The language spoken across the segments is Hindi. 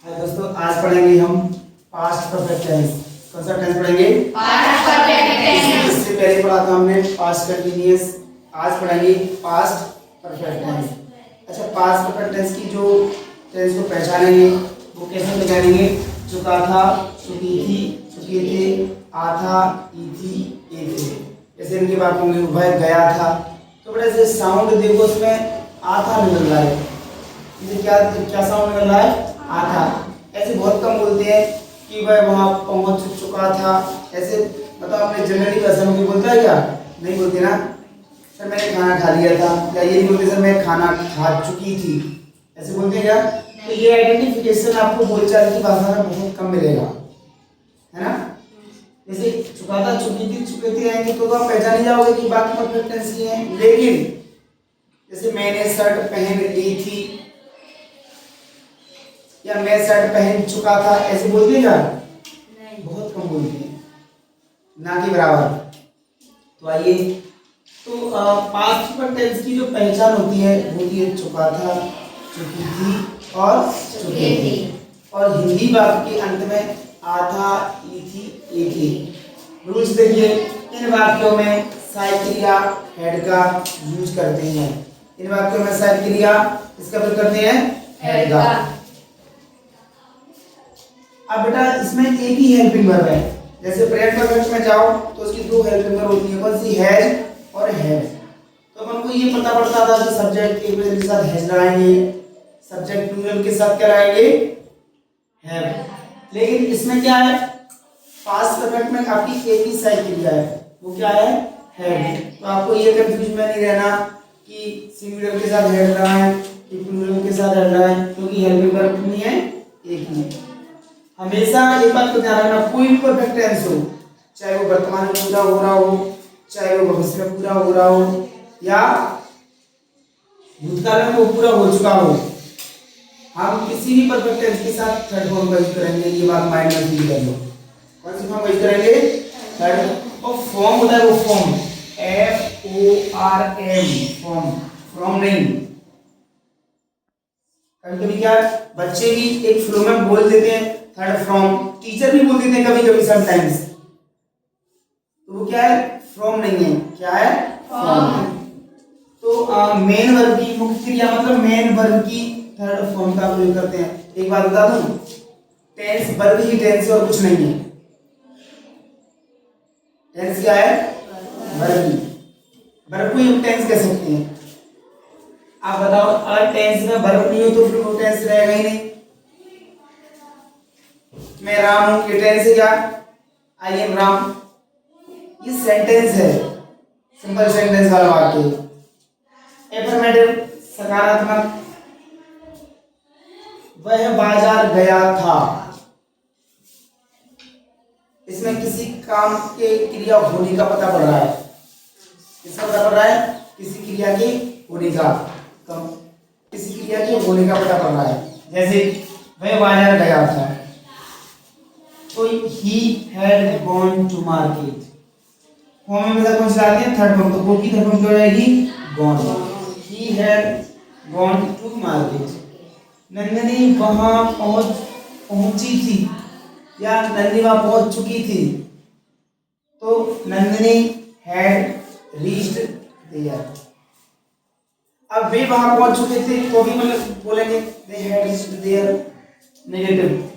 हाय दोस्तों, आज पढ़ेंगे हम पास्ट परफेक्ट टेंस। कौन सा टेंस पढ़ेंगे? Past perfect tense. इससे पहले पढ़ा था हमने पास्ट कंटिन्यूअस। आज पढ़ेंगे पास्ट परफेक्ट टेंस। अच्छा, पास्ट परफेक्ट टेंस की जो टेंस को पहचानेंगे वो कैसे पहचानेंगे? चुका था, चुकी थी, चुके थे, आ था, ई थी, ए थे। जैसे इनकी बात होंगी, वह गया था, तो बड़े से साउंड देखो, उसमें आ था निकल रहा है। इसे क्या क्या साउंड निकल रहा है? आ था। ऐसे बहुत कम बोलते हैं कि वह वहां पहुंच चुका था। ऐसे मतलब अपने जनरली भाषा में बोलता है क्या? नहीं बोलते ना। सर मैंने खाना खा लिया था, या ये नहीं बोलते सर मैं खाना खा चुकी थी। ऐसे बोलते हैं क्या? तो ये आइडेंटिफिकेशन आपको बोलचाल की भाषा में बहुत कम मिलेगा, है ना। जैसे चुका था, चुकी थी, चुके थे आएंगे तो आप पहचान ही जाओगे कि बाकी परफेक्ट टेंस ही हैं। लेकिन जैसे मैंने शर्ट पहन ली थी या मैं शर्ट पहन चुका था, ऐसे बोलते हैं क्या? नहीं, बहुत कम बोलते हैं, ना के बराबर। तो आइए, तो पास्ट पर टेंस की जो पहचान होती है वो होती है चुका था, चुकी थी और चुके थे। और हिंदी वाक्य के अंत में आ था, ई थी, ए थी। रूल्स देखिए, इन वाक्यों में सहायक क्रिया हेड का यूज करते हैं। इन वाक्यों में सहायक क्रिया किसका प्रयोग करते हैं? हेड का। अब बेटा इसमें एक ही हेल्पिंग वर्ब है। जैसे प्रेजेंट परफेक्ट में जाओ तो उसकी दो हेल्पिंग वर्ब होती है, कौन सी? हैज और हैव। तो अपन को ये पता पड़ता था कि सब्जेक्ट एक के साथ हैज लगाएंगे, सब्जेक्ट प्लूरल के साथ क्या लगाएंगे? हैव। लेकिन इसमें क्या है? पास्ट परफेक्ट में आपकी एक ही सहायक क्रिया है, वो क्या है? हैव। तो आपको ये कंफ्यूजन में नहीं रहना कि सिंगुलर के साथ हैव लगाएं कि प्लूरल के साथ हैव लगाएं, क्योंकि हेल्पिंग वर्ब कितनी है? एक ही। हमेशा एक बात को ध्यान रखना, कोई भी परफेक्ट टेंस हो, चाहे वो वर्तमान में पूरा हो रहा हो, चाहे वो भविष्य में पूरा हो रहा हो, या भूतकाल में वो पूरा हो चुका हो, हम किसी भी परफेक्ट टेंस के साथ थर्ड फॉर्म का यूज करेंगे। ये बात माइंड में फील कर लो। कौन सी फॉर्म यूज करेंगे? थर्ड। और फॉर्म होता है वो फॉर्म, FORM, फॉर्म, फ्रॉम नहीं। कभी कभी क्या बच्चे भी एक फ्लो में बोल देते हैं थर्ड फ्रॉम, टीचर भी बोल देते हैं कभी कभी समटाइम्स, तो वो क्या है? फ्रॉम नहीं है, क्या है? फ्रॉम। तो मेन वर्ब की मुख्य क्रिया मतलब मेन वर्ब की थर्ड फॉर्म का प्रयोग करते हैं। एक बात बता दूं, टेंस वर्ब ही टेंस और कुछ नहीं है। टेंस क्या है? वर्ब ही। वर्ब को हम टेंस कह सकते हैं। आप बताओ, अगर टेंस में वर्ब नहीं हो तो फिर वो टेंस रहेगा ही नहीं। मैं राम हूं, ये टेंस है क्या? आई एम राम, ये सेंटेंस है, सिंपल सेंटेंस वाला वाक्य। एफर्मेटिव सकारात्मक, वह बाजार गया था, इसमें किसी काम के क्रिया होने का पता पड़ रहा है। किसका पता पड़ रहा है? किसी क्रिया के होने का, किसी क्रिया के होने का पता पड़ रहा है। जैसे वह बाजार गया था, तो he had gone to market। Form में कौन सा आती है? Third form. तो वो की थर्ड फॉर्म क्या हो जाएगी? gone। he had gone to market। Nandini वहां पहुंची थी, या नंदिनी वहां पहुंच चुकी थी, तो नंदिनी had reached there। अब वे वहां पहुंच चुके थे तो भी मतलब बोलेंगे they had reached there, negative.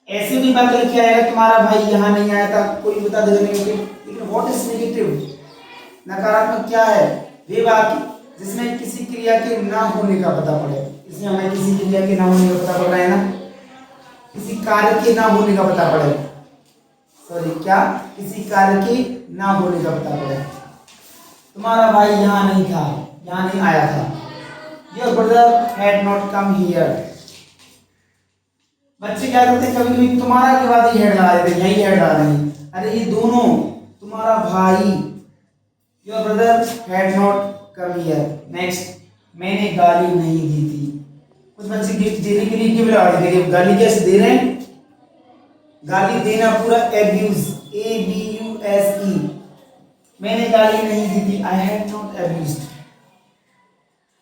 ऐसे भी बात लिखी आएगा तुम्हारा भाई यहाँ नहीं आया था, कोई बता देगा नेगेटिव। लेकिन व्हाट इज नेगेटिव? नकारात्मक क्या है? वे वाक्य जिसमें किसी क्रिया के ना होने का पता पड़े। इसमें हमें किसी क्रिया के ना होने का पता पड़ रहा है ना, किसी कार्य के ना होने का पता पड़े। सॉरी, क्या? किसी कार्य के ना होने का पता पड़े। तुम्हारा भाई यहाँ नहीं था, यहाँ नहीं आया था। Your brother had not come here। बच्चे क्या करते हैं, कभी कभी तुम्हारा के बाद ही हेड लगा देते हैं, यही हेड लगा देंगे। अरे ये दोनों, तुम्हारा भाई, your brother had not come here. Next, मैंने गाली नहीं दी थी। कुछ बच्चे गिफ्ट देने के लिए गिफ्ट लगा देते हैं। गाली कैसे दे रहे हैं? गाली देना पूरा एब्यूज, ABUSE। मैंने गाली नहीं दी थी, आई हैड नॉट अब्यूज्ड।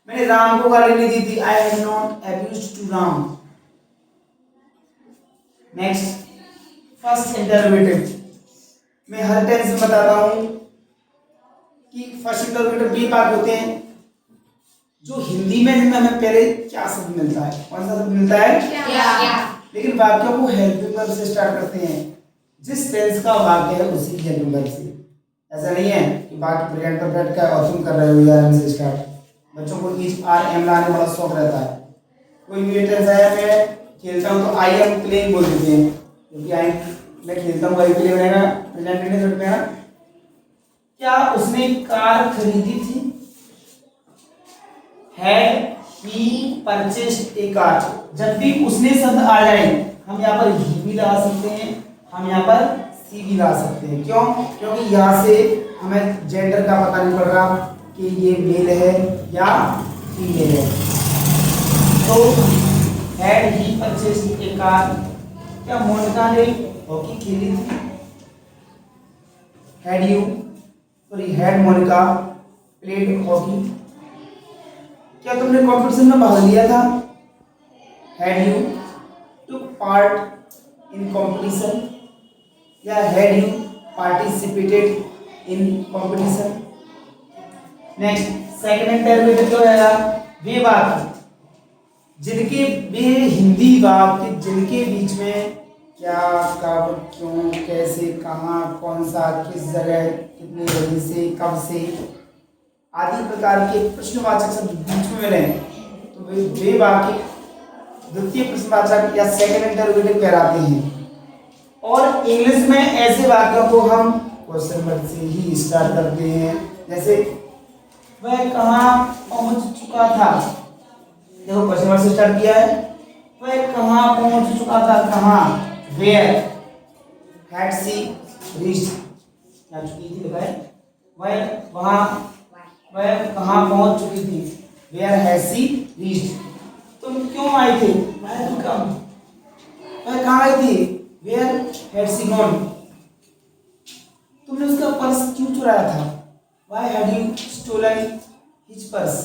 मैंने राम को गाली नहीं दी थी, I had not abused to Ram. Next first interrogative. मैं हर टेंस में बताता हूँ कि फर्स्ट इंटरोगेटिव बी पार्ट होते हैं। जो हिंदी में हमें पहले क्या शब्द मिलता है, कौन सा शब्द मिलता है? क्या। लेकिन वाक्यों को हेल्पिंग वर्ब से स्टार्ट करते हैं। जिस टेंस का वाक्य है उसी की हेल्पिंग वर्ब से। ऐसा नहीं है कि वाक्य प्रेजेंट परफेक्ट का और तुम कर रहे हो या एम से स्टार्ट। बच्चों को इज आर एम लाने बड़ा शौक रहता है। कोई भी टेंस आया, मैं खेलता हूँ तो आई एम प्लेइंग बोल देते हैं, क्योंकि आई मैं खेलता हूँ आई प्ले बनेगा प्रेजेंट टेंस में ना। क्या उसने कार खरीदी थी? Had he purchased a car. जब भी उसने शब्द आ जाए हम यहाँ पर ही भी लगा सकते हैं, हम यहाँ पर सी भी लगा सकते हैं। क्यों? क्योंकि यहाँ से हमें जेंडर का पता नहीं पड़ रहा कि ये मेल है या फीमेल है। तो had he purchased a car. क्या मोनिका ने हॉकी खेली थी? Had Monica played hockey. क्या तुमने कॉम्पिटिशन में भाग लिया था? Had you took part in competition या had you participated in competition. Next second interrogative जो है वे वाक्य जिनके वे हिंदी वाक्य जिनके बीच में क्या, कब, क्यों, कैसे, कहाँ, कौन सा, किस जगह, कितने बजे से, कब से आदि प्रकार के प्रश्नवाचक शब्द बीच में मिले तो वे वाक्य द्वितीय प्रश्नवाचक या सेकंड इंटरोगेटिव कहलाते हैं। और इंग्लिश में ऐसे वाक्यों को हम क्वेश्चन वर्ड से ही स्टार्ट करते हैं। जैसे वह कहाँ पहुंच चुका था। देखो क्वेश्चन वर्ड से स्टार्ट किया है। वह कहाँ पहुंच चुका था? कहाँ? Where had she reached. क्या चुकी थी बताए? वह कहाँ पहुंच चुकी थी? Where had she reached. तुम क्यों आए थे? मैं तो कम। वह कहाँ आई थी? Where had she gone. तुमने उसका पर्स क्यों चुराया था? Why had you stolen his purse.